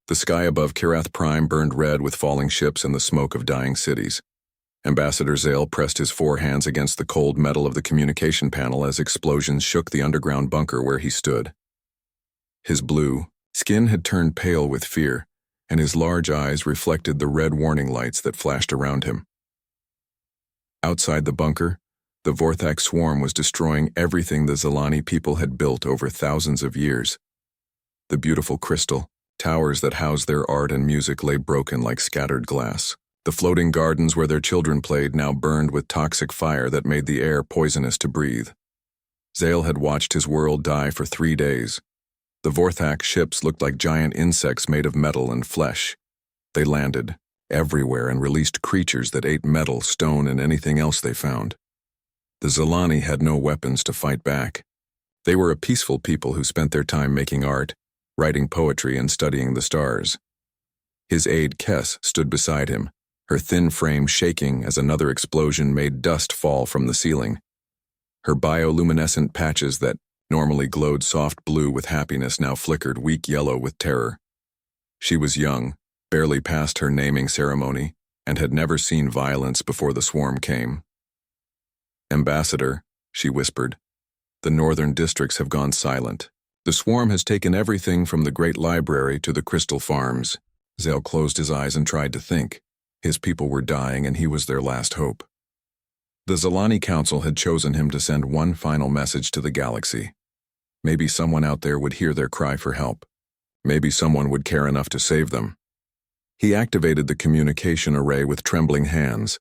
The sky above Kirath Prime burned red with falling ships and the smoke of dying cities. Ambassador Zale pressed his forehands against the cold metal of the communication panel as explosions shook the underground bunker where he stood. His blue skin had turned pale with fear, and his large eyes reflected the red warning lights that flashed around him. Outside the bunker, the Vorthak swarm was destroying everything the Zilani people had built over thousands of years. The beautiful crystal towers that housed their art and music lay broken like scattered glass. The floating gardens where their children played now burned with toxic fire that made the air poisonous to breathe. Zale had watched his world die for 3 days. The Vorthak ships looked like giant insects made of metal and flesh. They landed everywhere and released creatures that ate metal, stone, and anything else they found. The Zilani had no weapons to fight back. They were a peaceful people who spent their time making art, writing poetry, and studying the stars. His aide Kess stood beside him, her thin frame shaking as another explosion made dust fall from the ceiling. Her bioluminescent patches that normally glowed soft blue with happiness now flickered weak yellow with terror. She was young, barely past her naming ceremony, and had never seen violence before the swarm came. "Ambassador," she whispered, "the northern districts have gone silent. The swarm has taken everything from the Great Library to the Crystal Farms." Zale closed his eyes and tried to think. His people were dying, and he was their last hope. The Zilani Council had chosen him to send one final message to the galaxy. Maybe someone out there would hear their cry for help. Maybe someone would care enough to save them. He activated the communication array with trembling hands.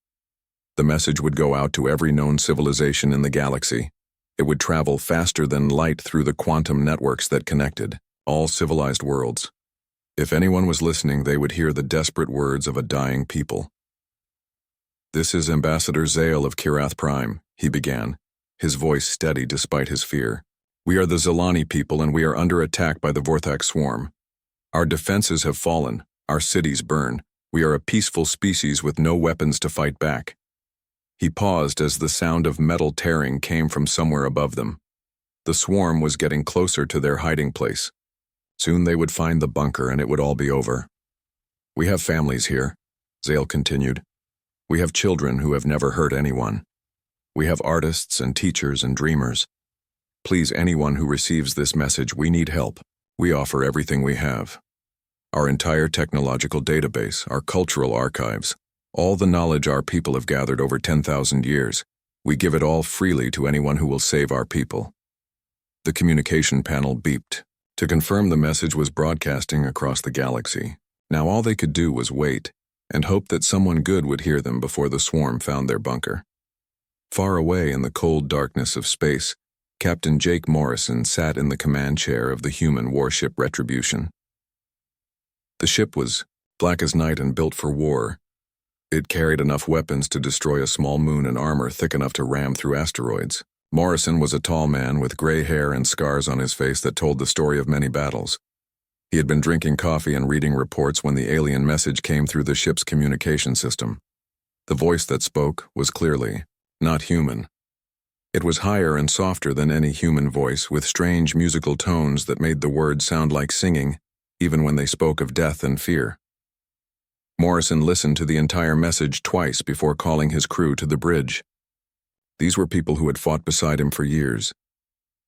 The message would go out to every known civilization in the galaxy. It would travel faster than light through the quantum networks that connected all civilized worlds. If anyone was listening, they would hear the desperate words of a dying people. "This is Ambassador Zale of Kirath Prime," he began, his voice steady despite his fear. "We are the Zilani people, and we are under attack by the Vorthak swarm. Our defenses have fallen, our cities burn. We are a peaceful species with no weapons to fight back." He paused as the sound of metal tearing came from somewhere above them. The swarm was getting closer to their hiding place. Soon they would find the bunker and it would all be over. "We have families here," Zale continued. "We have children who have never hurt anyone. We have artists and teachers and dreamers. Please, anyone who receives this message, we need help. We offer everything we have. Our entire technological database, our cultural archives, all the knowledge our people have gathered over 10,000 years. We give it all freely to anyone who will save our people." The communication panel beeped. To confirm, the message was broadcasting across the galaxy. Now all they could do was wait and hope that someone good would hear them before the swarm found their bunker. Far away in the cold darkness of space, Captain Jake Morrison sat in the command chair of the human warship Retribution. The ship was black as night and built for war. It carried enough weapons to destroy a small moon and armor thick enough to ram through asteroids. Morrison was a tall man with gray hair and scars on his face that told the story of many battles. He had been drinking coffee and reading reports when the alien message came through the ship's communication system. The voice that spoke was clearly not human. It was higher and softer than any human voice, with strange musical tones that made the words sound like singing, even when they spoke of death and fear. Morrison listened to the entire message twice before calling his crew to the bridge. These were people who had fought beside him for years,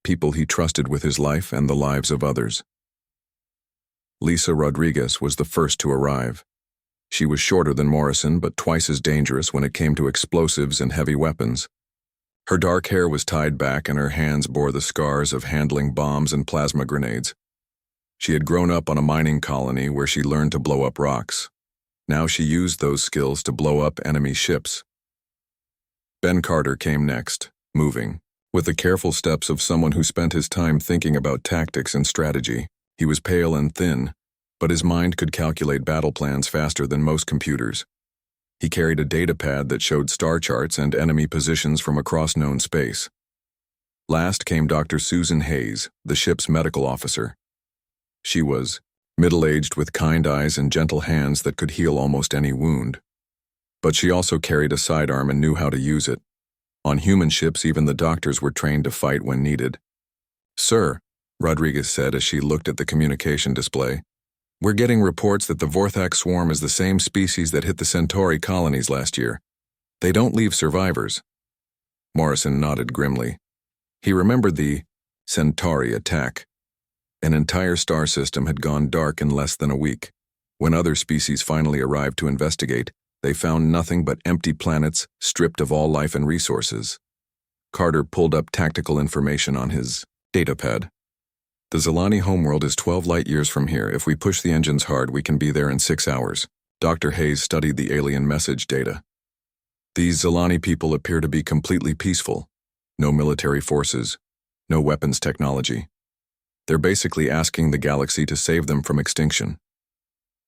people he trusted with his life and the lives of others. Lisa Rodriguez was the first to arrive. She was shorter than Morrison, but twice as dangerous when it came to explosives and heavy weapons. Her dark hair was tied back and her hands bore the scars of handling bombs and plasma grenades. She had grown up on a mining colony where she learned to blow up rocks. Now she used those skills to blow up enemy ships. Ben Carter came next, moving, with the careful steps of someone who spent his time thinking about tactics and strategy. He was pale and thin, but his mind could calculate battle plans faster than most computers. He carried a data pad that showed star charts and enemy positions from across known space. Last came Dr. Susan Hayes, the ship's medical officer. She was middle-aged with kind eyes and gentle hands that could heal almost any wound. But she also carried a sidearm and knew how to use it. On human ships, even the doctors were trained to fight when needed. "Sir," Rodriguez said as she looked at the communication display, We're getting reports that the Vorthak swarm is the same species that hit the Centauri colonies last year. They don't leave survivors. Morrison nodded grimly. He remembered the Centauri attack. An entire star system had gone dark in less than a week. When other species finally arrived to investigate, they found nothing but empty planets stripped of all life and resources. Carter pulled up tactical information on his datapad. The Zilani homeworld is 12 light-years from here. If we push the engines hard, we can be there in 6 hours. Dr. Hayes studied the alien message data. These Zilani people appear to be completely peaceful. No military forces, no weapons technology. They're basically asking the galaxy to save them from extinction.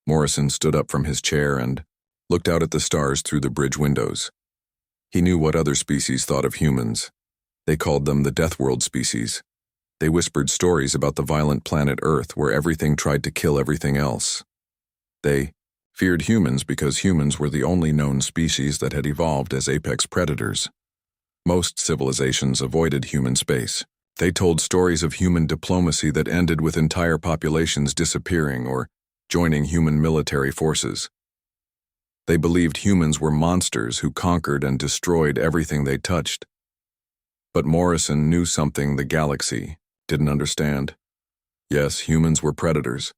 Morrison stood up from his chair and looked out at the stars through the bridge windows. He knew what other species thought of humans. They called them the Death World species. They whispered stories about the violent planet Earth where everything tried to kill everything else. They feared humans because humans were the only known species that had evolved as apex predators. Most civilizations avoided human space. They told stories of human diplomacy that ended with entire populations disappearing or joining human military forces. They believed humans were monsters who conquered and destroyed everything they touched. But Morrison knew something the galaxy didn't understand. Yes, humans were predators.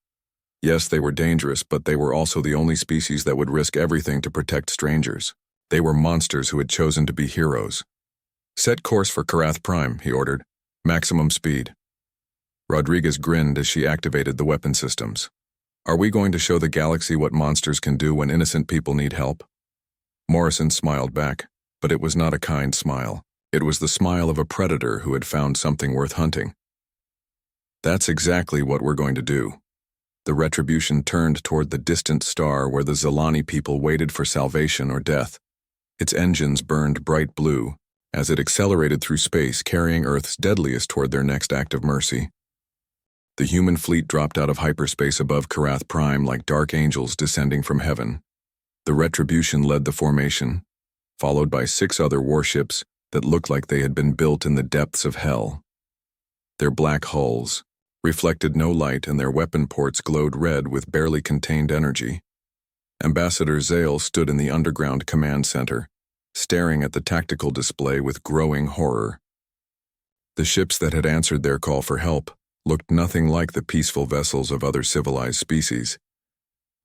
Yes, they were dangerous, but they were also the only species that would risk everything to protect strangers. They were monsters who had chosen to be heroes. "Set course for Karath Prime," he ordered. "Maximum speed." Rodriguez grinned as she activated the weapon systems. "Are we going to show the galaxy what monsters can do when innocent people need help?" Morrison smiled back, but it was not a kind smile. It was the smile of a predator who had found something worth hunting. "That's exactly what we're going to do." The Retribution turned toward the distant star where the Zilani people waited for salvation or death. Its engines burned bright blue as it accelerated through space, carrying Earth's deadliest toward their next act of mercy. The human fleet dropped out of hyperspace above Karath Prime like dark angels descending from heaven. The Retribution led the formation, followed by 6 other warships that looked like they had been built in the depths of hell. Their black hulls reflected no light and their weapon ports glowed red with barely contained energy. Ambassador Zale stood in the underground command center, staring at the tactical display with growing horror. The ships that had answered their call for help looked nothing like the peaceful vessels of other civilized species.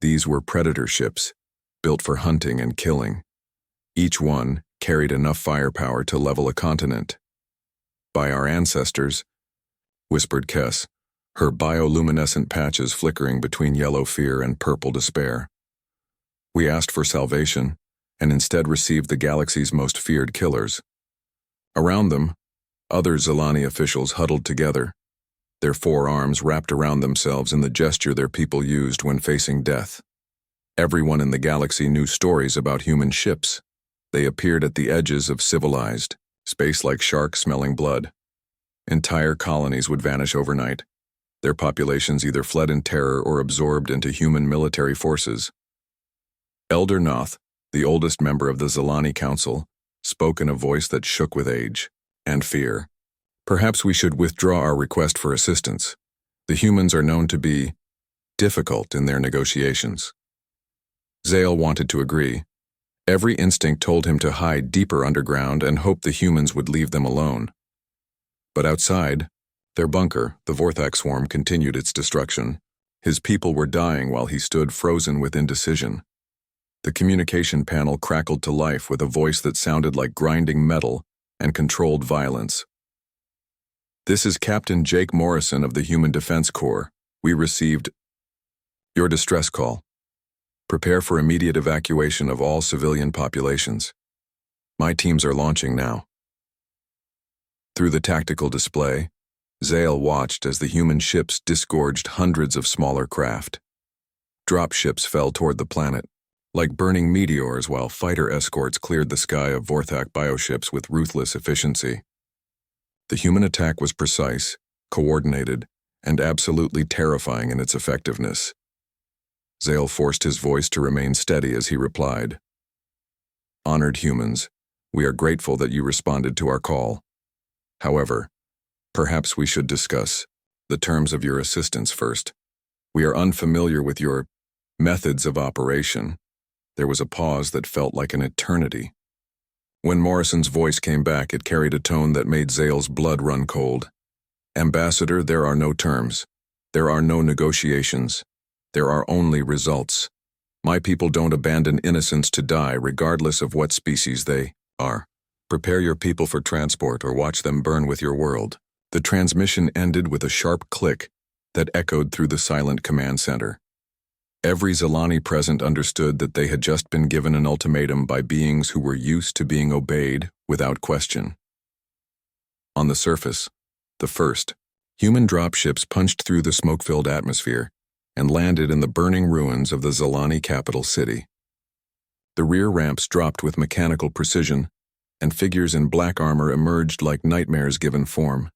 These were predator ships, built for hunting and killing. Each one carried enough firepower to level a continent. "By our ancestors," whispered Kess, her bioluminescent patches flickering between yellow fear and purple despair. "We asked for salvation, and instead received the galaxy's most feared killers." Around them, other Zilani officials huddled together, their forearms wrapped around themselves in the gesture their people used when facing death. Everyone in the galaxy knew stories about human ships. They appeared at the edges of civilized space like sharks smelling blood. Entire colonies would vanish overnight. Their populations either fled in terror or absorbed into human military forces. Elder Noth, the oldest member of the Zilani Council, spoke in a voice that shook with age and fear. "Perhaps we should withdraw our request for assistance. The humans are known to be difficult in their negotiations." Zale wanted to agree. Every instinct told him to hide deeper underground and hope the humans would leave them alone. But outside, their bunker, the Vorthak swarm, continued its destruction. His people were dying while he stood frozen with indecision. The communication panel crackled to life with a voice that sounded like grinding metal and controlled violence. "This is Captain Jake Morrison of the Human Defense Corps. We received your distress call. Prepare for immediate evacuation of all civilian populations. My teams are launching now." Through the tactical display, Zale watched as the human ships disgorged hundreds of smaller craft. Drop ships fell toward the planet, like burning meteors, while fighter escorts cleared the sky of Vorthak bioships with ruthless efficiency. The human attack was precise, coordinated, and absolutely terrifying in its effectiveness. Zale forced his voice to remain steady as he replied, "Honored humans, we are grateful that you responded to our call. However, perhaps we should discuss the terms of your assistance first." We are unfamiliar with your methods of operation." There was a pause that felt like an eternity. When Morrison's voice came back, it carried a tone that made Zale's blood run cold. "Ambassador, there are no terms. There are no negotiations. There are only results. My people don't abandon innocents to die, regardless of what species they are. Prepare your people for transport or watch them burn with your world." The transmission ended with a sharp click that echoed through the silent command center. Every Zalani present understood that they had just been given an ultimatum by beings who were used to being obeyed without question. On the surface, the first, human dropships punched through the smoke-filled atmosphere and landed in the burning ruins of the Zalani capital city. The rear ramps dropped with mechanical precision, and figures in black armor emerged like nightmares given form.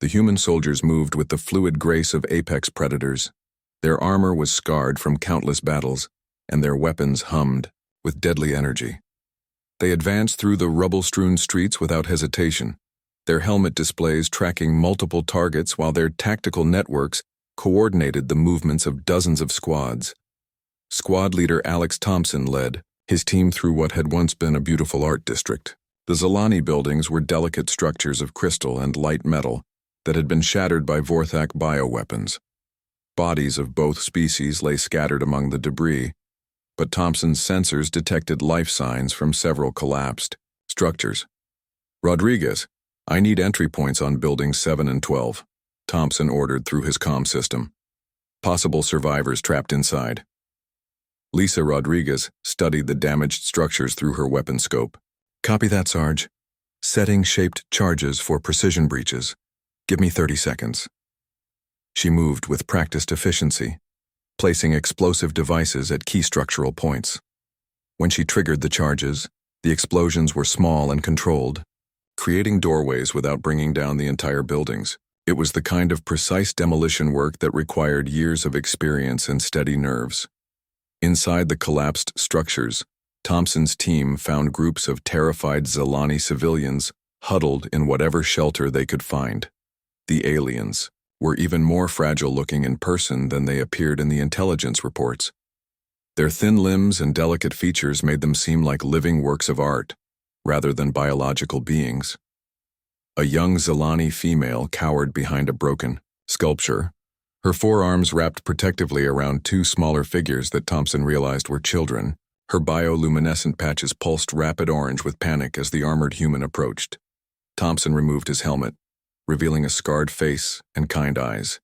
The human soldiers moved with the fluid grace of apex predators. Their armor was scarred from countless battles, and their weapons hummed with deadly energy. They advanced through the rubble-strewn streets without hesitation, their helmet displays tracking multiple targets while their tactical networks coordinated the movements of dozens of squads. Squad leader Alex Thompson led his team through what had once been a beautiful art district. The Zalani buildings were delicate structures of crystal and light metal that had been shattered by Vorthak bioweapons. Bodies of both species lay scattered among the debris, but Thompson's sensors detected life signs from several collapsed structures. "Rodriguez, I need entry points on buildings 7 and 12, Thompson ordered through his comm system. "Possible survivors trapped inside." Lisa Rodriguez studied the damaged structures through her weapon scope. "Copy that, Sarge. Setting shaped charges for precision breaches. Give me 30 seconds. She moved with practiced efficiency, placing explosive devices at key structural points. When she triggered the charges, the explosions were small and controlled, creating doorways without bringing down the entire buildings. It was the kind of precise demolition work that required years of experience and steady nerves. Inside the collapsed structures, Thompson's team found groups of terrified Zalani civilians huddled in whatever shelter they could find. The aliens were even more fragile-looking in person than they appeared in the intelligence reports. Their thin limbs and delicate features made them seem like living works of art, rather than biological beings. A young Zalani female cowered behind a broken sculpture, her forearms wrapped protectively around two smaller figures that Thompson realized were children. Her bioluminescent patches pulsed rapid orange with panic as the armored human approached. Thompson removed his helmet, revealing a scarred face and kind eyes.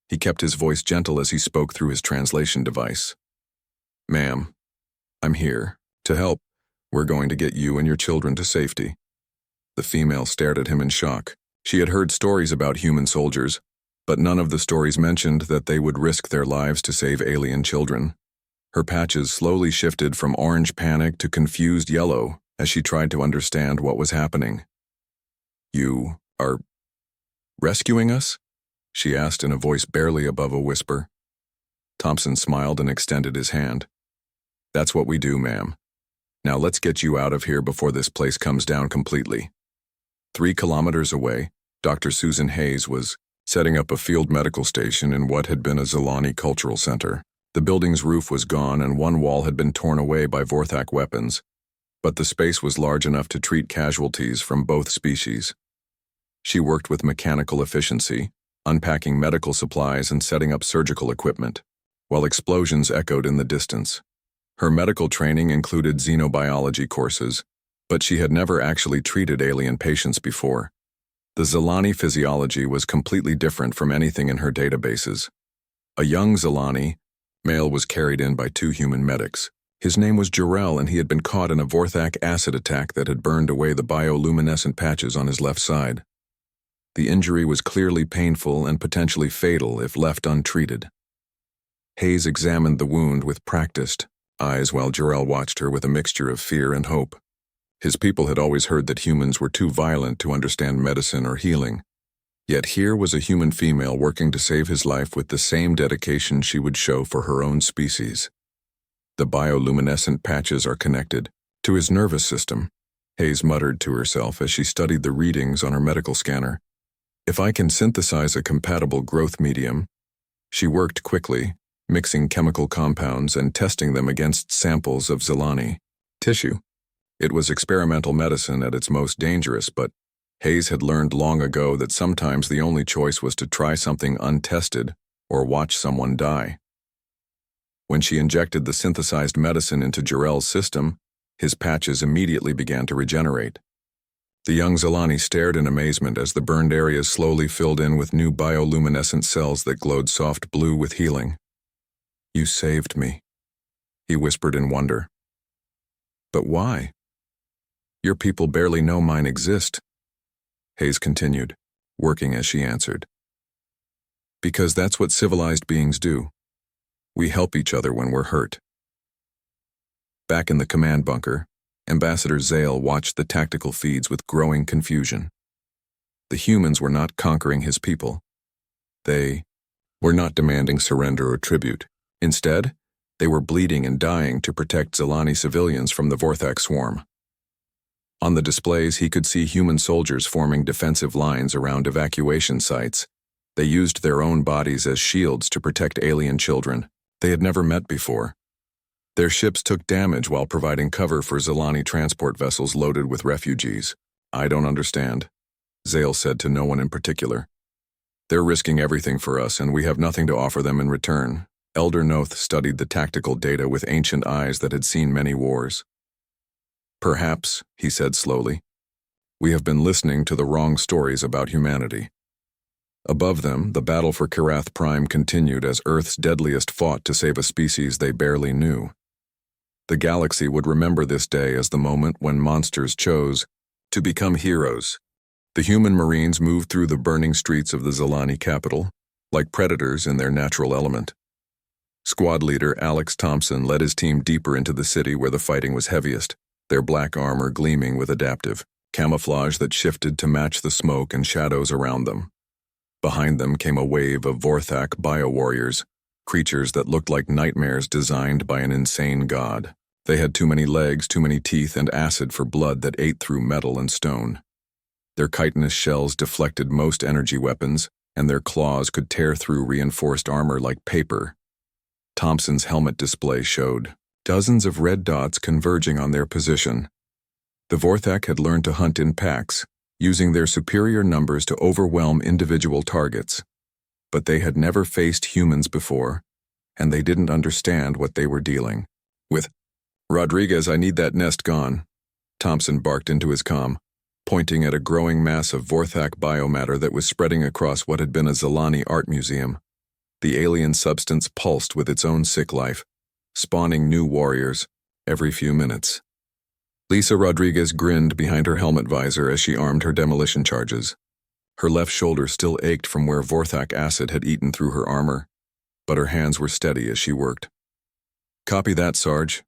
He kept his voice gentle as he spoke through his translation device. "Ma'am, I'm here to help. We're going to get you and your children to safety." The female stared at him in shock. She had heard stories about human soldiers, but none of the stories mentioned that they would risk their lives to save alien children. Her patches slowly shifted from orange panic to confused yellow as she tried to understand what was happening. "You are rescuing us?" she asked in a voice barely above a whisper. Thompson smiled and extended his hand. "That's what we do, ma'am. Now let's get you out of here before this place comes down completely." 3 kilometers away, Dr. Susan Hayes was setting up a field medical station in what had been a Zalani cultural center. The building's roof was gone and one wall had been torn away by Vorthak weapons, but the space was large enough to treat casualties from both species. She worked with mechanical efficiency, unpacking medical supplies and setting up surgical equipment, while explosions echoed in the distance. Her medical training included xenobiology courses, but she had never actually treated alien patients before. The Zalani physiology was completely different from anything in her databases. A young Zalani male was carried in by 2 human medics. His name was Jarrell, and he had been caught in a Vorthak acid attack that had burned away the bioluminescent patches on his left side. The injury was clearly painful and potentially fatal if left untreated. Hayes examined the wound with practiced eyes while Jarrell watched her with a mixture of fear and hope. His people had always heard that humans were too violent to understand medicine or healing. Yet here was a human female working to save his life with the same dedication she would show for her own species. "The bioluminescent patches are connected to his nervous system," Hayes muttered to herself as she studied the readings on her medical scanner. "If I can synthesize a compatible growth medium, She worked quickly, mixing chemical compounds and testing them against samples of Zilani tissue. It was experimental medicine at its most dangerous, but Hayes had learned long ago that sometimes the only choice was to try something untested or watch someone die. When she injected the synthesized medicine into Jarrell's system, his patches immediately began to regenerate. The young Zilani stared in amazement as the burned areas slowly filled in with new bioluminescent cells that glowed soft blue with healing. "You saved me," he whispered in wonder. "But why? Your people barely know mine exist," Hayes continued, working as she answered. "Because that's what civilized beings do. We help each other when we're hurt." Back in the command bunker, Ambassador Zale watched the tactical feeds with growing confusion. The humans were not conquering his people. They were not demanding surrender or tribute. Instead, they were bleeding and dying to protect Zilani civilians from the Vorthak swarm. On the displays, he could see human soldiers forming defensive lines around evacuation sites. They used their own bodies as shields to protect alien children they had never met before. Their ships took damage while providing cover for Zilani transport vessels loaded with refugees. "I don't understand," Zale said to no one in particular. "They're risking everything for us, and we have nothing to offer them in return." Elder Noth studied the tactical data with ancient eyes that had seen many wars. "Perhaps," he said slowly, "we have been listening to the wrong stories about humanity." Above them, the battle for Kirath Prime continued as Earth's deadliest fought to save a species they barely knew. The galaxy would remember this day as the moment when monsters chose to become heroes. The human Marines moved through the burning streets of the Zilani capital, like predators in their natural element. Squad leader Alex Thompson led his team deeper into the city where the fighting was heaviest, their black armor gleaming with adaptive camouflage that shifted to match the smoke and shadows around them. Behind them came a wave of Vorthak bio-warriors, creatures that looked like nightmares designed by an insane god. They had too many legs, too many teeth, and acid for blood that ate through metal and stone. Their chitinous shells deflected most energy weapons, and their claws could tear through reinforced armor like paper. Thompson's helmet display showed dozens of red dots converging on their position. The Vorthak had learned to hunt in packs, using their superior numbers to overwhelm individual targets. But they had never faced humans before, and they didn't understand what they were dealing with. "Rodriguez, I need that nest gone," Thompson barked into his comm, pointing at a growing mass of Vorthak biomatter that was spreading across what had been a Zilani art museum. The alien substance pulsed with its own sick life, spawning new warriors every few minutes. Lisa Rodriguez grinned behind her helmet visor as she armed her demolition charges. Her left shoulder still ached from where Vorthak acid had eaten through her armor, but her hands were steady as she worked. "Copy that, Sarge.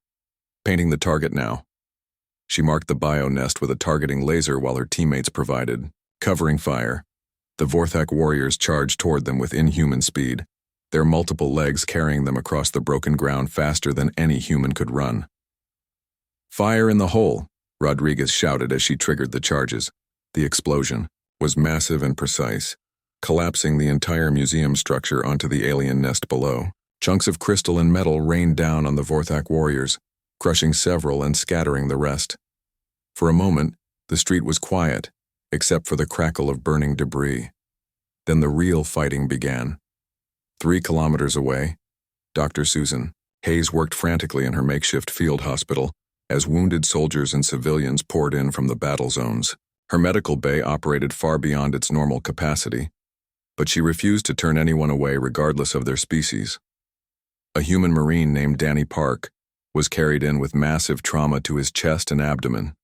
Painting the target now." She marked the bio nest with a targeting laser while her teammates provided covering fire. The Vorthak warriors charged toward them with inhuman speed, their multiple legs carrying them across the broken ground faster than any human could run. "Fire in the hole," Rodriguez shouted as she triggered the charges. The explosion was massive and precise, collapsing the entire museum structure onto the alien nest below. Chunks of crystal and metal rained down on the Vorthak warriors, crushing several and scattering the rest. For a moment, the street was quiet, except for the crackle of burning debris. Then the real fighting began. 3 kilometers away, Dr. Susan Hayes worked frantically in her makeshift field hospital as wounded soldiers and civilians poured in from the battle zones. Her medical bay operated far beyond its normal capacity, but she refused to turn anyone away regardless of their species. A human Marine named Danny Park was carried in with massive trauma to his chest and abdomen.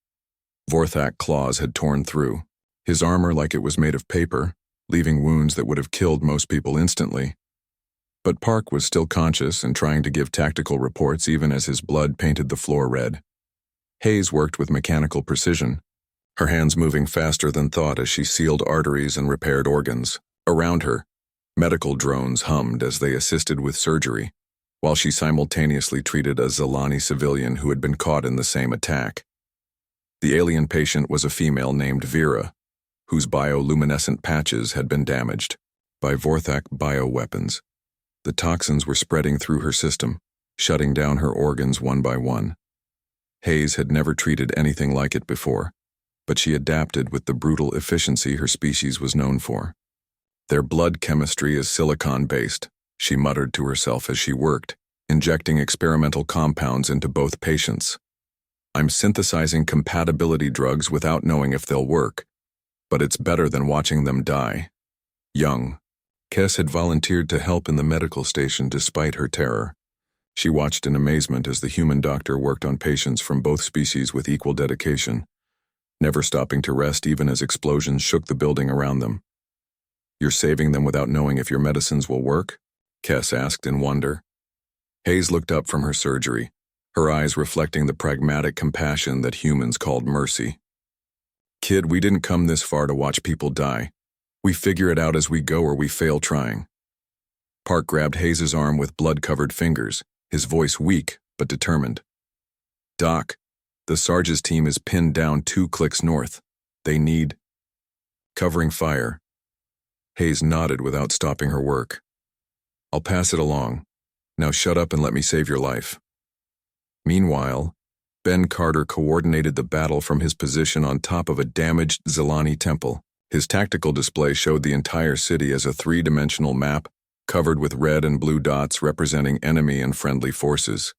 Vorthak claws had torn through, his armor like it was made of paper, leaving wounds that would have killed most people instantly. But Park was still conscious and trying to give tactical reports even as his blood painted the floor red. Hayes worked with mechanical precision, her hands moving faster than thought as she sealed arteries and repaired organs. Around her, medical drones hummed as they assisted with surgery, while she simultaneously treated a Zilani civilian who had been caught in the same attack. The alien patient was a female named Vera, whose bioluminescent patches had been damaged by Vorthak bioweapons. The toxins were spreading through her system, shutting down her organs one by one. Hayes had never treated anything like it before, but she adapted with the brutal efficiency her species was known for. Their blood chemistry is silicon-based, she muttered to herself as she worked, injecting experimental compounds into both patients. I'm synthesizing compatibility drugs without knowing if they'll work, but it's better than watching them die. Young, Kes had volunteered to help in the medical station despite her terror. She watched in amazement as the human doctor worked on patients from both species with equal dedication, never stopping to rest even as explosions shook the building around them. You're saving them without knowing if your medicines will work? Kes asked in wonder. Hayes looked up from her surgery, her eyes reflecting the pragmatic compassion that humans called mercy. Kid, we didn't come this far to watch people die. We figure it out as we go or we fail trying. Park grabbed Hayes' arm with blood-covered fingers, his voice weak but determined. Doc, the Sarge's team is pinned down 2 clicks north. They need covering fire. Hayes nodded without stopping her work. I'll pass it along. Now shut up and let me save your life. Meanwhile, Ben Carter coordinated the battle from his position on top of a damaged Zilani temple. His tactical display showed the entire city as a 3-dimensional map covered with red and blue dots representing enemy and friendly forces.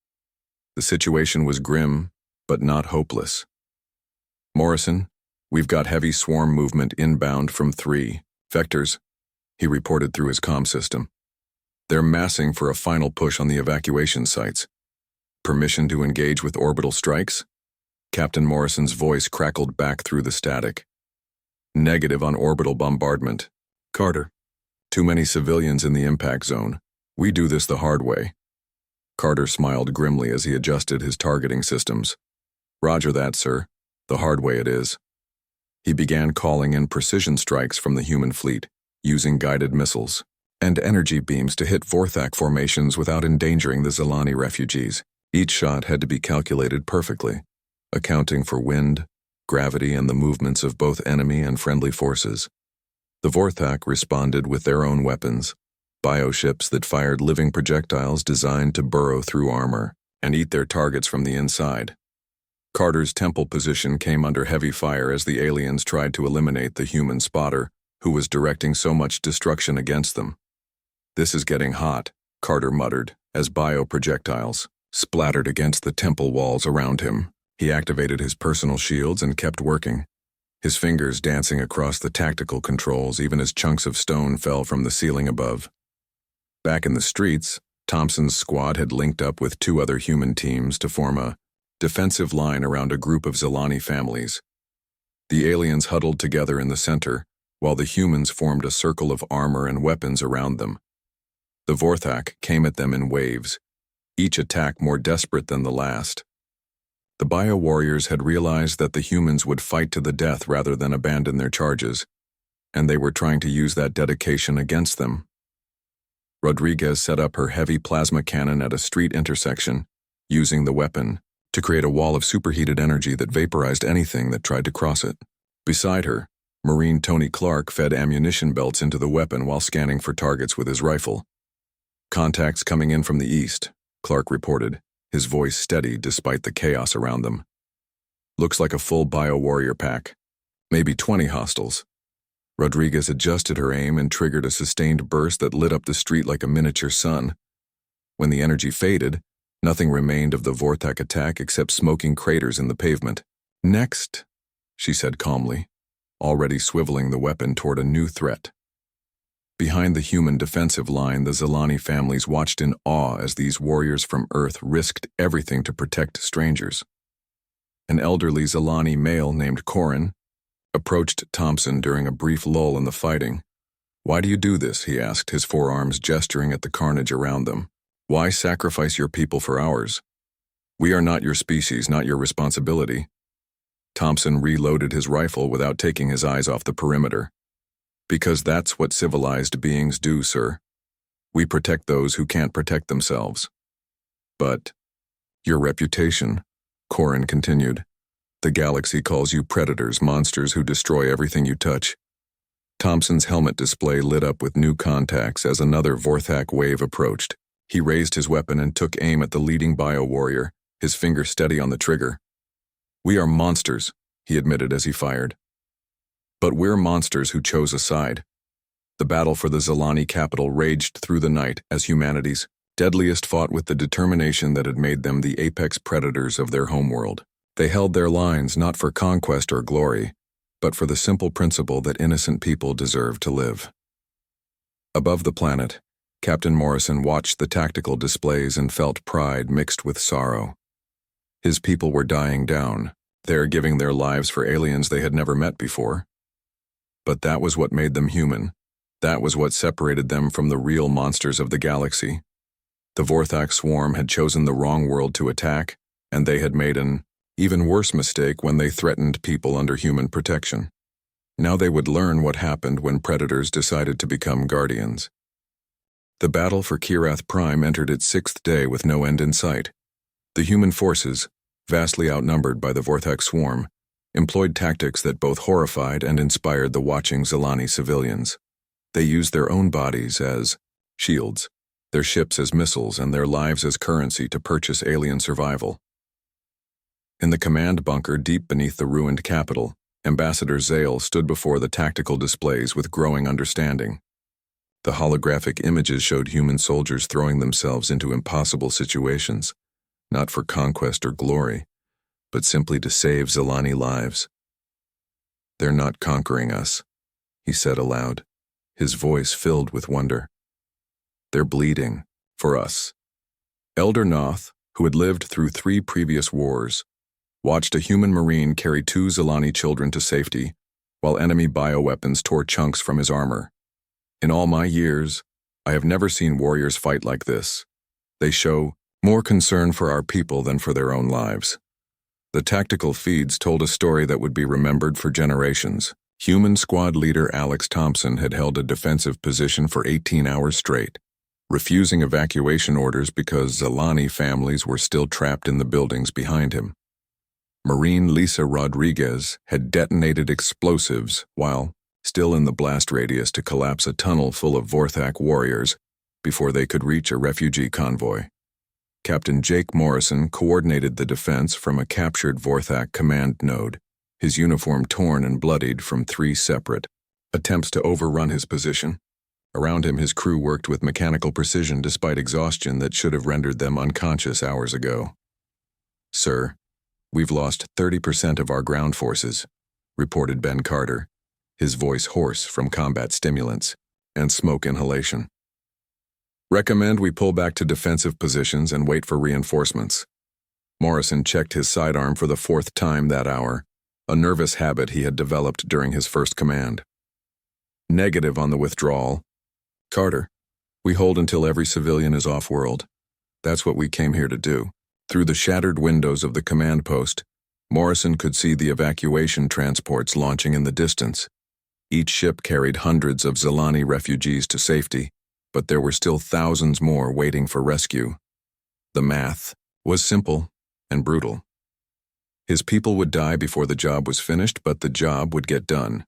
The situation was grim, but not hopeless. Morrison, we've got heavy swarm movement inbound from 3 vectors, he reported through his comm system. They're massing for a final push on the evacuation sites. Permission to engage with orbital strikes? Captain Morrison's voice crackled back through the static. Negative on orbital bombardment. Carter. Too many civilians in the impact zone. We do this the hard way. Carter smiled grimly as he adjusted his targeting systems. Roger that, sir. The hard way it is. He began calling in precision strikes from the human fleet, using guided missiles and energy beams to hit Vorthak formations without endangering the Zilani refugees. Each shot had to be calculated perfectly, accounting for wind, gravity, and the movements of both enemy and friendly forces. The Vorthak responded with their own weapons, bioships that fired living projectiles designed to burrow through armor and eat their targets from the inside. Carter's temple position came under heavy fire as the aliens tried to eliminate the human spotter, who was directing so much destruction against them. This is getting hot, Carter muttered, as bioprojectiles splattered against the temple walls around him. He activated his personal shields and kept working, his fingers dancing across the tactical controls even as chunks of stone fell from the ceiling above. Back in the streets, Thompson's squad had linked up with 2 other human teams to form a defensive line around a group of Zilani families. The aliens huddled together in the center, while the humans formed a circle of armor and weapons around them. The Vorthak came at them in waves, each attack more desperate than the last. The bio-warriors had realized that the humans would fight to the death rather than abandon their charges, and they were trying to use that dedication against them. Rodriguez set up her heavy plasma cannon at a street intersection, using the weapon to create a wall of superheated energy that vaporized anything that tried to cross it. Beside her, Marine Tony Clark fed ammunition belts into the weapon while scanning for targets with his rifle. Contacts coming in from the east, Clark reported, his voice steady despite the chaos around them. Looks like a full bio-warrior pack. Maybe 20 hostiles. Rodriguez adjusted her aim and triggered a sustained burst that lit up the street like a miniature sun. When the energy faded, nothing remained of the Vorthak attack except smoking craters in the pavement. Next, she said calmly, already swiveling the weapon toward a new threat. Behind the human defensive line, the Zilani families watched in awe as these warriors from Earth risked everything to protect strangers. An elderly Zilani male named Corin approached Thompson during a brief lull in the fighting. Why do you do this? He asked, his forearms gesturing at the carnage around them. Why sacrifice your people for ours? We are not your species, not your responsibility. Thompson reloaded his rifle without taking his eyes off the perimeter. Because that's what civilized beings do, sir. We protect those who can't protect themselves. But your reputation, Corin continued. The galaxy calls you predators, monsters who destroy everything you touch. Thompson's helmet display lit up with new contacts as another Vorthak wave approached. He raised his weapon and took aim at the leading bio-warrior, his finger steady on the trigger. "We are monsters," he admitted as he fired. "But we're monsters who chose a side." The battle for the Zilani capital raged through the night as humanity's deadliest fought with the determination that had made them the apex predators of their homeworld. They held their lines not for conquest or glory, but for the simple principle that innocent people deserve to live. Above the planet, Captain Morrison watched the tactical displays and felt pride mixed with sorrow. His people were dying down, there giving their lives for aliens they had never met before. But that was what made them human. That was what separated them from the real monsters of the galaxy. The Vorthak swarm had chosen the wrong world to attack, and they had made an even worse mistake when they threatened people under human protection. Now they would learn what happened when predators decided to become guardians. The battle for Kirath Prime entered its 6th day with no end in sight. The human forces, vastly outnumbered by the Vorthak swarm, employed tactics that both horrified and inspired the watching Zilani civilians. They used their own bodies as shields, their ships as missiles, and their lives as currency to purchase alien survival. In the command bunker deep beneath the ruined capital, Ambassador Zale stood before the tactical displays with growing understanding. The holographic images showed human soldiers throwing themselves into impossible situations, not for conquest or glory, but simply to save Zilani lives. "They're not conquering us," he said aloud, his voice filled with wonder. "They're bleeding for us." Elder Noth, who had lived through 3 previous wars, watched a human marine carry 2 Zilani children to safety, while enemy bioweapons tore chunks from his armor. "In all my years, I have never seen warriors fight like this. They show more concern for our people than for their own lives." The tactical feeds told a story that would be remembered for generations. Human squad leader Alex Thompson had held a defensive position for 18 hours straight, refusing evacuation orders because Zilani families were still trapped in the buildings behind him. Marine Lisa Rodriguez had detonated explosives while still in the blast radius to collapse a tunnel full of Vorthak warriors before they could reach a refugee convoy. Captain Jake Morrison coordinated the defense from a captured Vorthak command node, his uniform torn and bloodied from 3 separate attempts to overrun his position. Around him, his crew worked with mechanical precision despite exhaustion that should have rendered them unconscious hours ago. "Sir, we've lost 30% of our ground forces," reported Ben Carter, his voice hoarse from combat stimulants and smoke inhalation. "Recommend we pull back to defensive positions and wait for reinforcements." Morrison checked his sidearm for the 4th time that hour, a nervous habit he had developed during his first command. "Negative on the withdrawal. Carter, we hold until every civilian is off-world. That's what we came here to do." Through the shattered windows of the command post, Morrison could see the evacuation transports launching in the distance. Each ship carried hundreds of Zilani refugees to safety, but there were still thousands more waiting for rescue. The math was simple and brutal. His people would die before the job was finished, but the job would get done.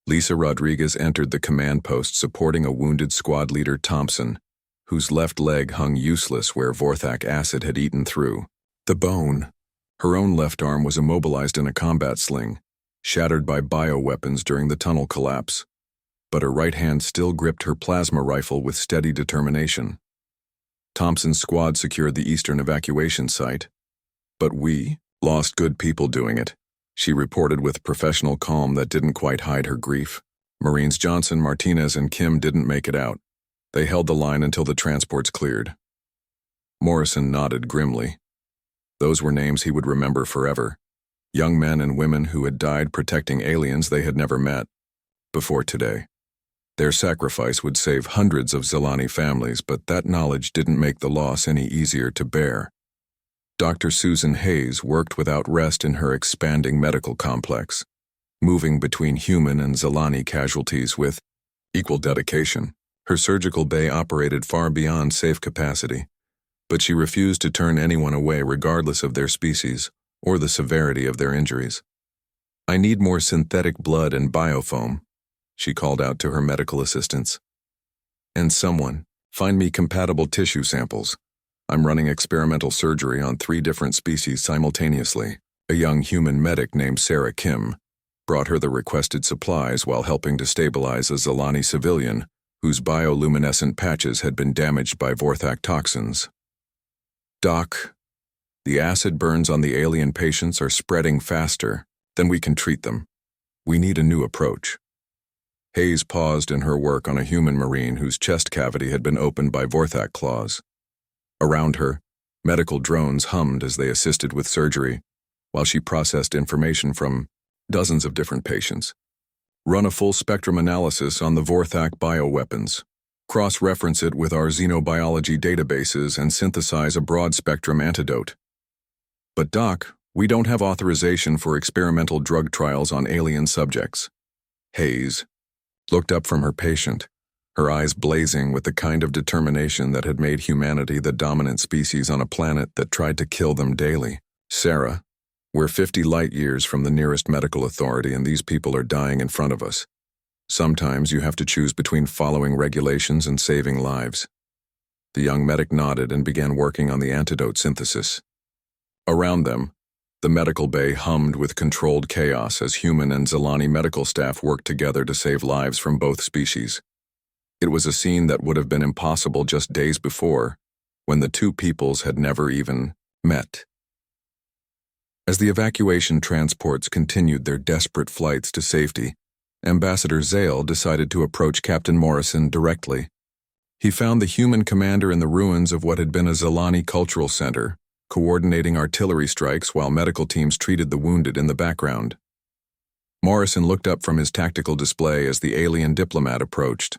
Lisa Rodriguez entered the command post supporting a wounded squad leader Thompson, whose left leg hung useless where Vorthak acid had eaten through the bone. Her own left arm was immobilized in a combat sling, shattered by bioweapons during the tunnel collapse, but her right hand still gripped her plasma rifle with steady determination. Thompson's squad secured the eastern evacuation site, but we lost good people doing it, she reported with professional calm that didn't quite hide her grief. Marines Johnson, Martinez, and Kim didn't make it out. They held the line until the transports cleared. Morrison nodded grimly. Those were names he would remember forever. Young men and women who had died protecting aliens they had never met before today. Their sacrifice would save hundreds of Zilani families, but that knowledge didn't make the loss any easier to bear. Dr. Susan Hayes worked without rest in her expanding medical complex, moving between human and Zilani casualties with equal dedication. Her surgical bay operated far beyond safe capacity, but she refused to turn anyone away regardless of their species or the severity of their injuries. "I need more synthetic blood and biofoam," she called out to her medical assistants. And someone, find me compatible tissue samples. I'm running experimental surgery on 3 different species simultaneously. A young human medic named Sarah Kim brought her the requested supplies while helping to stabilize a Zilani civilian whose bioluminescent patches had been damaged by Vorthak toxins. Doc, the acid burns on the alien patients are spreading faster than we can treat them. We need a new approach. Hayes paused in her work on a human marine whose chest cavity had been opened by Vorthak claws. Around her, medical drones hummed as they assisted with surgery, while she processed information from dozens of different patients. Run a full-spectrum analysis on the Vorthak bioweapons. Cross-reference it with our xenobiology databases and synthesize a broad-spectrum antidote. But Doc, we don't have authorization for experimental drug trials on alien subjects. Hayes looked up from her patient, her eyes blazing with the kind of determination that had made humanity the dominant species on a planet that tried to kill them daily. Sarah, we're 50 light-years from the nearest medical authority and these people are dying in front of us. Sometimes you have to choose between following regulations and saving lives. The young medic nodded and began working on the antidote synthesis. Around them, the medical bay hummed with controlled chaos as human and Zilani medical staff worked together to save lives from both species. It was a scene that would have been impossible just days before, when the two peoples had never even met. As the evacuation transports continued their desperate flights to safety, Ambassador Zale decided to approach Captain Morrison directly. He found the human commander in the ruins of what had been a Zilani cultural center, coordinating artillery strikes while medical teams treated the wounded in the background. Morrison looked up from his tactical display as the alien diplomat approached.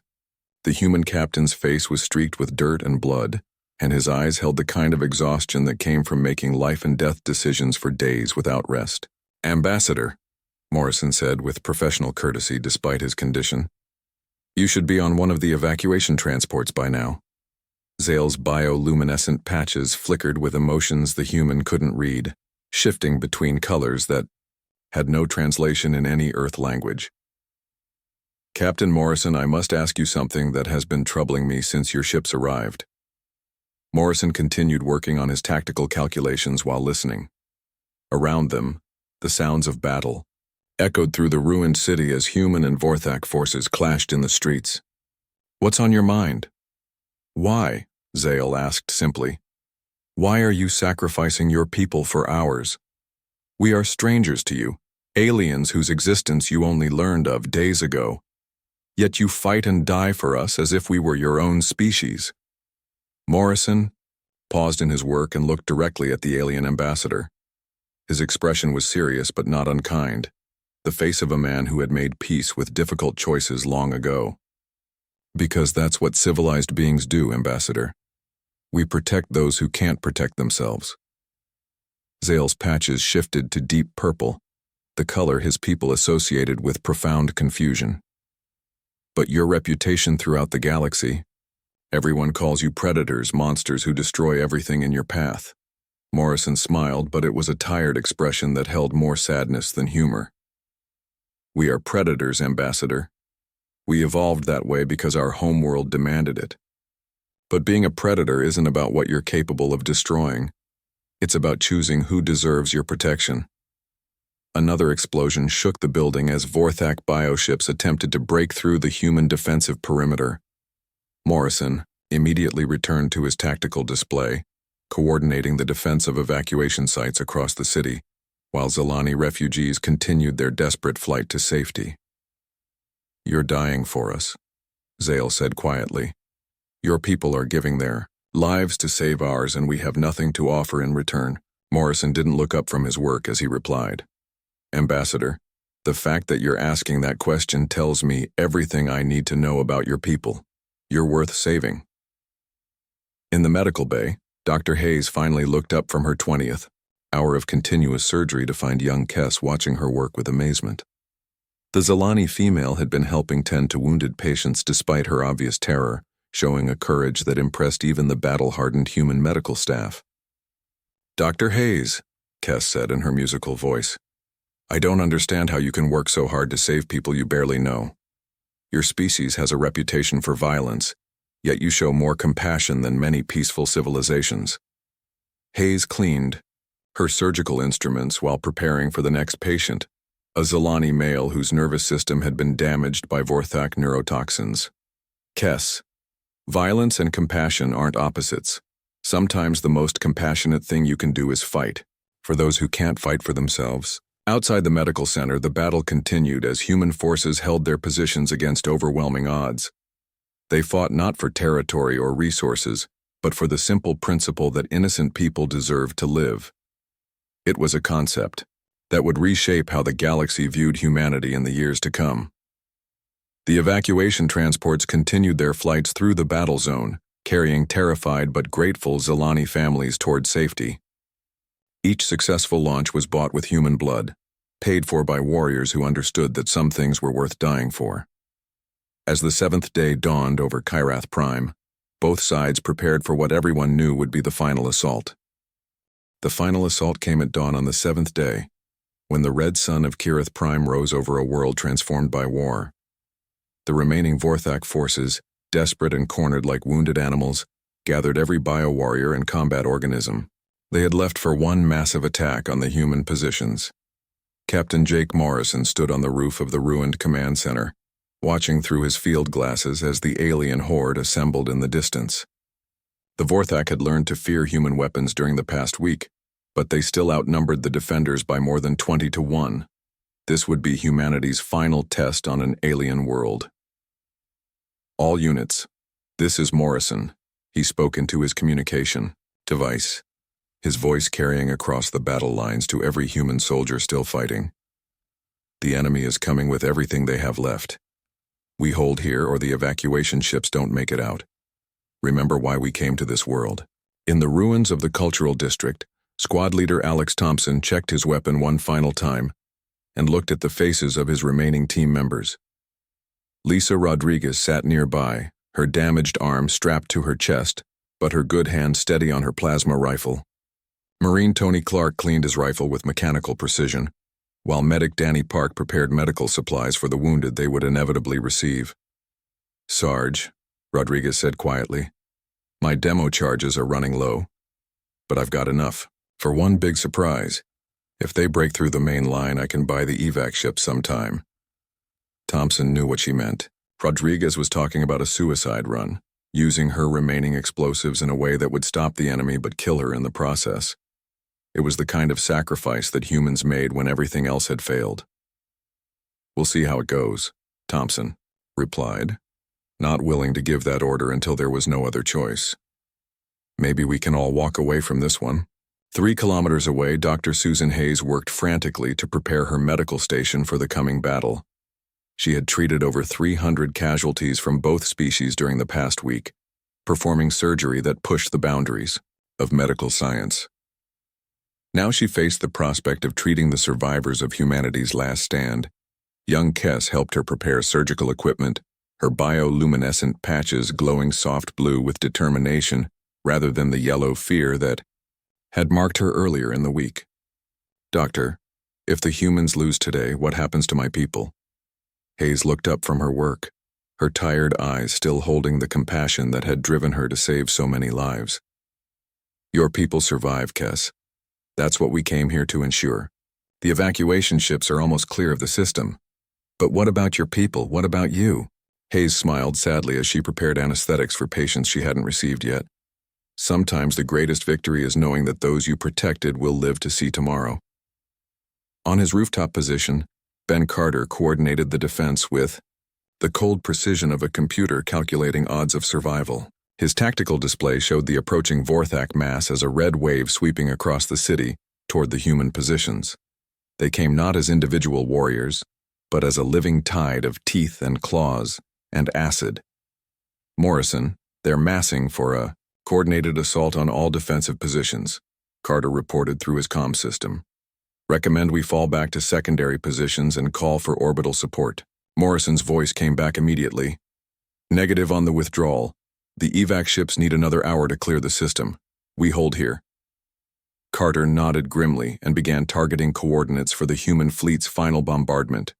The human captain's face was streaked with dirt and blood, and his eyes held the kind of exhaustion that came from making life-and-death decisions for days without rest. "Ambassador," Morrison said with professional courtesy despite his condition, "you should be on one of the evacuation transports by now." Zale's bioluminescent patches flickered with emotions the human couldn't read, shifting between colors that had no translation in any Earth language. "Captain Morrison, I must ask you something that has been troubling me since your ships arrived." Morrison continued working on his tactical calculations while listening. Around them, the sounds of battle echoed through the ruined city as human and Vorthak forces clashed in the streets. "What's on your mind?" "Why?" Zale asked simply. "Why are you sacrificing your people for ours? We are strangers to you, aliens whose existence you only learned of days ago. Yet you fight and die for us as if we were your own species." Morrison paused in his work and looked directly at the alien ambassador. His expression was serious but not unkind, the face of a man who had made peace with difficult choices long ago. "Because that's what civilized beings do, Ambassador. We protect those who can't protect themselves." Zale's patches shifted to deep purple, the color his people associated with profound confusion. "But your reputation throughout the galaxy, everyone calls you predators, monsters who destroy everything in your path." Morrison smiled, but it was a tired expression that held more sadness than humor. "We are predators, Ambassador. We evolved that way because our homeworld demanded it. But being a predator isn't about what you're capable of destroying. It's about choosing who deserves your protection." Another explosion shook the building as Vorthak bioships attempted to break through the human defensive perimeter. Morrison immediately returned to his tactical display, coordinating the defense of evacuation sites across the city, while Zilani refugees continued their desperate flight to safety. "You're dying for us," Zale said quietly. "Your people are giving their lives to save ours and we have nothing to offer in return." Morrison didn't look up from his work as he replied, "Ambassador, the fact that you're asking that question tells me everything I need to know about your people. You're worth saving." In the medical bay, Dr. Hayes finally looked up from her 20th hour of continuous surgery to find young Kess watching her work with amazement. The Zilani female had been helping tend to wounded patients despite her obvious terror, showing a courage that impressed even the battle-hardened human medical staff. "Dr. Hayes," Kess said in her musical voice, "I don't understand how you can work so hard to save people you barely know. Your species has a reputation for violence, yet you show more compassion than many peaceful civilizations. Hayes cleaned her surgical instruments while preparing for the next patient, a Zilani male whose nervous system had been damaged by Vorthak neurotoxins. Kess. Violence and compassion aren't opposites. Sometimes the most compassionate thing you can do is fight, for those who can't fight for themselves. Outside the medical center, the battle continued as human forces held their positions against overwhelming odds. They fought not for territory or resources, but for the simple principle that innocent people deserve to live. It was a concept that would reshape how the galaxy viewed humanity in the years to come. The evacuation transports continued their flights through the battle zone, carrying terrified but grateful Zilani families toward safety. Each successful launch was bought with human blood, paid for by warriors who understood that some things were worth dying for. As the seventh day dawned over Kyrath Prime, both sides prepared for what everyone knew would be the final assault. The final assault came at dawn on the seventh day, when the red sun of Kyrath Prime rose over a world transformed by war. The remaining Vorthak forces, desperate and cornered like wounded animals, gathered every bio-warrior and combat organism. They had left for one massive attack on the human positions. Captain Jake Morrison stood on the roof of the ruined command center, watching through his field glasses as the alien horde assembled in the distance. The Vorthak had learned to fear human weapons during the past week, but they still outnumbered the defenders by more than 20 to 1. This would be humanity's final test on an alien world. All units, this is Morrison. He spoke into his communication device, his voice carrying across the battle lines to every human soldier still fighting. The enemy is coming with everything they have left. We hold here or the evacuation ships don't make it out. Remember why we came to this world. In the ruins of the cultural district, squad leader Alex Thompson checked his weapon one final time and looked at the faces of his remaining team members. Lisa Rodriguez sat nearby, her damaged arm strapped to her chest, but her good hand steady on her plasma rifle. Marine Tony Clark cleaned his rifle with mechanical precision, while medic Danny Park prepared medical supplies for the wounded they would inevitably receive. Sarge, Rodriguez said quietly, my demo charges are running low, but I've got enough for one big surprise. If they break through the main line, I can buy the evac ship sometime. Thompson knew what she meant. Rodriguez was talking about a suicide run, using her remaining explosives in a way that would stop the enemy but kill her in the process. It was the kind of sacrifice that humans made when everything else had failed. We'll see how it goes, Thompson replied, not willing to give that order until there was no other choice. Maybe we can all walk away from this one. 3 kilometers away, Dr. Susan Hayes worked frantically to prepare her medical station for the coming battle. She had treated over 300 casualties from both species during the past week, performing surgery that pushed the boundaries of medical science. Now she faced the prospect of treating the survivors of humanity's last stand. Young Kess helped her prepare surgical equipment, her bioluminescent patches glowing soft blue with determination rather than the yellow fear that had marked her earlier in the week. Doctor, if the humans lose today, what happens to my people? Hayes looked up from her work, her tired eyes still holding the compassion that had driven her to save so many lives. Your people survive, Kess. That's what we came here to ensure. The evacuation ships are almost clear of the system. But what about your people? What about you? Hayes smiled sadly as she prepared anesthetics for patients she hadn't received yet. Sometimes the greatest victory is knowing that those you protected will live to see tomorrow. On his rooftop position, Ben Carter coordinated the defense with the cold precision of a computer calculating odds of survival. His tactical display showed the approaching Vorthak mass as a red wave sweeping across the city toward the human positions. They came not as individual warriors, but as a living tide of teeth and claws and acid. Morrison, they're massing for a coordinated assault on all defensive positions, Carter reported through his comm system. Recommend we fall back to secondary positions and call for orbital support. Morrison's voice came back immediately. Negative on the withdrawal. The evac ships need another hour to clear the system. We hold here. Carter nodded grimly and began targeting coordinates for the human fleet's final bombardment.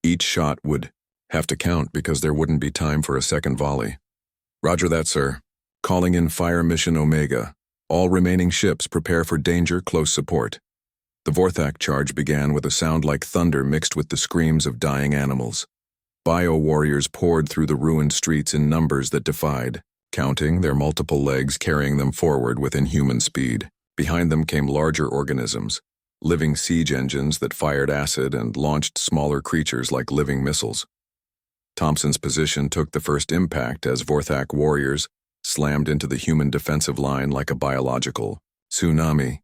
Each shot would Have to count because there wouldn't be time for a second volley. Roger that, sir. Calling in Fire Mission Omega. All remaining ships prepare for danger, close support. The Vorthak charge began with a sound like thunder mixed with the screams of dying animals. Bio-warriors poured through the ruined streets in numbers that defied, counting, their multiple legs carrying them forward with inhuman speed. Behind them came larger organisms, living siege engines that fired acid and launched smaller creatures like living missiles. Thompson's position took the first impact as Vorthak warriors slammed into the human defensive line like a biological tsunami.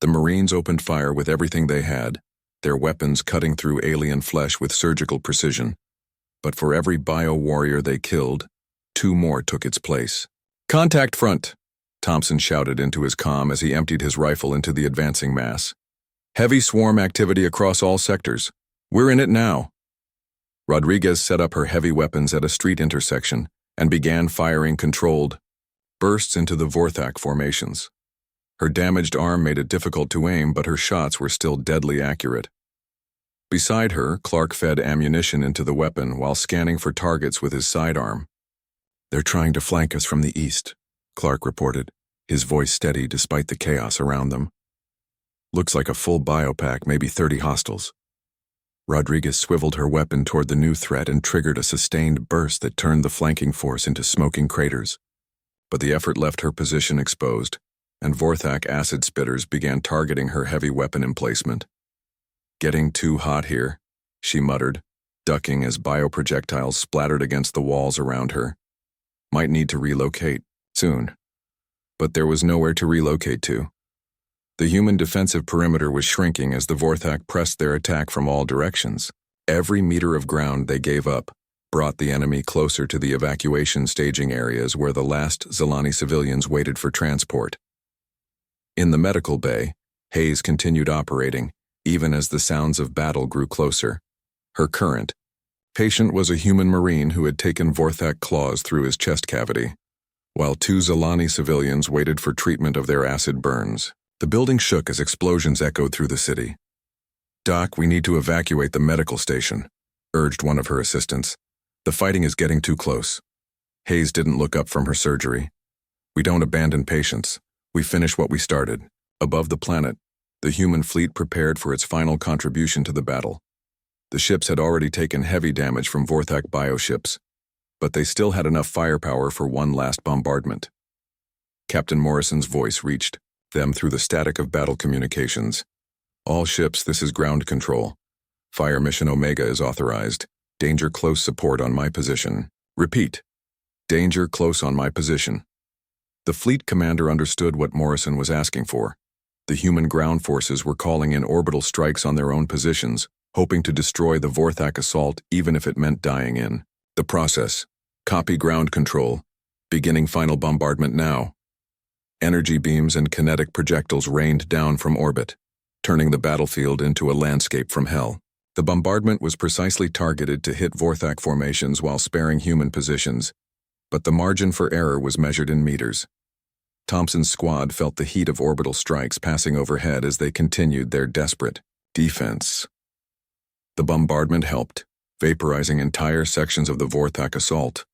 The Marines opened fire with everything they had, their weapons cutting through alien flesh with surgical precision. But for every bio-warrior they killed, 2 more took its place. "Contact front!" Thompson shouted into his comm as he emptied his rifle into the advancing mass. "Heavy swarm activity across all sectors. We're in it now." Rodriguez set up her heavy weapons at a street intersection and began firing controlled bursts into the Vorthak formations. Her damaged arm made it difficult to aim, but her shots were still deadly accurate. Beside her, Clark fed ammunition into the weapon while scanning for targets with his sidearm. "They're trying to flank us from the east," Clark reported, his voice steady despite the chaos around them. "Looks like a full biopack, maybe 30 hostiles." Rodriguez swiveled her weapon toward the new threat and triggered a sustained burst that turned the flanking force into smoking craters. But the effort left her position exposed, and Vorthak acid spitters began targeting her heavy weapon emplacement. "Getting too hot here," she muttered, ducking as bioprojectiles splattered against the walls around her. "Might need to relocate, soon." But there was nowhere to relocate to. The human defensive perimeter was shrinking as the Vorthak pressed their attack from all directions. Every meter of ground they gave up brought the enemy closer to the evacuation staging areas where the last Zilani civilians waited for transport. In the medical bay, Hayes continued operating, even as the sounds of battle grew closer. Her current patient was a human Marine who had taken Vorthak claws through his chest cavity, while 2 Zilani civilians waited for treatment of their acid burns. The building shook as explosions echoed through the city. "Doc, we need to evacuate the medical station," urged one of her assistants. "The fighting is getting too close." Hayes didn't look up from her surgery. "We don't abandon patients. We finish what we started." Above the planet, the human fleet prepared for its final contribution to the battle. The ships had already taken heavy damage from Vorthak bioships, but they still had enough firepower for one last bombardment. Captain Morrison's voice reached them through the static of battle communications. "All ships, this is ground control. Fire Mission Omega is authorized. Danger close support on my position. Repeat. Danger close on my position." The fleet commander understood what Morrison was asking for. The human ground forces were calling in orbital strikes on their own positions, hoping to destroy the Vorthak assault even if it meant dying in. The process. Copy ground control. Beginning final bombardment now. Energy beams and kinetic projectiles rained down from orbit, turning the battlefield into a landscape from hell. The bombardment was precisely targeted to hit Vorthak formations while sparing human positions, but the margin for error was measured in meters. Thompson's squad felt the heat of orbital strikes passing overhead as they continued their desperate defense. The bombardment helped, vaporizing entire sections of the Vorthak assault,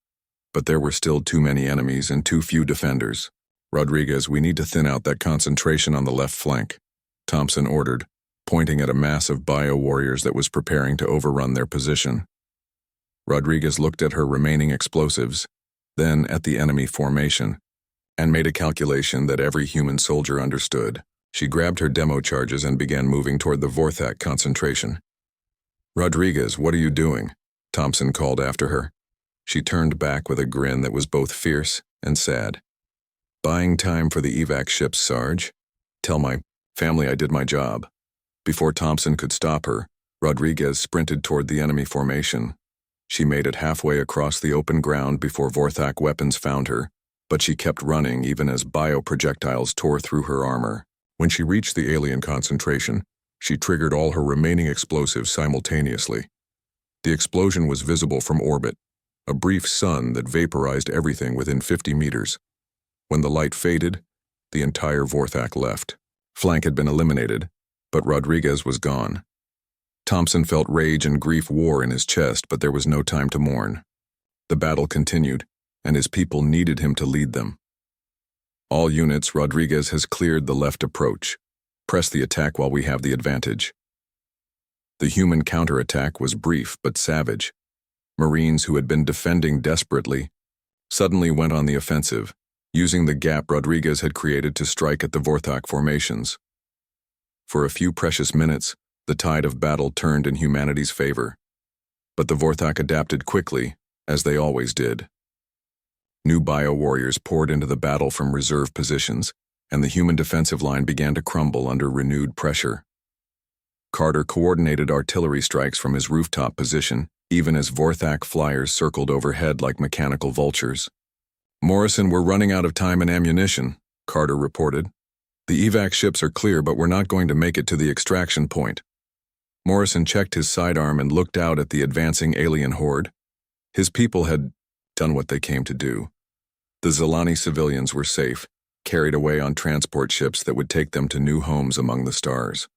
but there were still too many enemies and too few defenders. "Rodriguez, we need to thin out that concentration on the left flank," Thompson ordered, pointing at a mass of bio-warriors that was preparing to overrun their position. Rodriguez looked at her remaining explosives, then at the enemy formation, and made a calculation that every human soldier understood. She grabbed her demo charges and began moving toward the Vorthak concentration. "Rodriguez, what are you doing?" Thompson called after her. She turned back with a grin that was both fierce and sad. "Buying time for the evac ships, Sarge. Tell my family I did my job." Before Thompson could stop her, Rodriguez sprinted toward the enemy formation. She made it halfway across the open ground before Vorthak weapons found her, but she kept running even as bioprojectiles tore through her armor. When she reached the alien concentration, she triggered all her remaining explosives simultaneously. The explosion was visible from orbit, a brief sun that vaporized everything within 50 meters. When the light faded, the entire Vorthak left. Flank had been eliminated, but Rodriguez was gone. Thompson felt rage and grief war in his chest, but there was no time to mourn. The battle continued, and his people needed him to lead them. All units, Rodriguez has cleared the left approach. Press the attack while we have the advantage. The human counterattack was brief but savage. Marines who had been defending desperately suddenly went on the offensive, using the gap Rodriguez had created to strike at the Vorthak formations. For a few precious minutes, the tide of battle turned in humanity's favor. But the Vorthak adapted quickly, as they always did. New bio-warriors poured into the battle from reserve positions, and the human defensive line began to crumble under renewed pressure. Carter coordinated artillery strikes from his rooftop position, even as Vorthak flyers circled overhead like mechanical vultures. "Morrison, we're running out of time and ammunition," Carter reported. "The evac ships are clear, but we're not going to make it to the extraction point." Morrison checked his sidearm and looked out at the advancing alien horde. His people had done what they came to do. The Zilani civilians were safe, carried away on transport ships that would take them to new homes among the stars.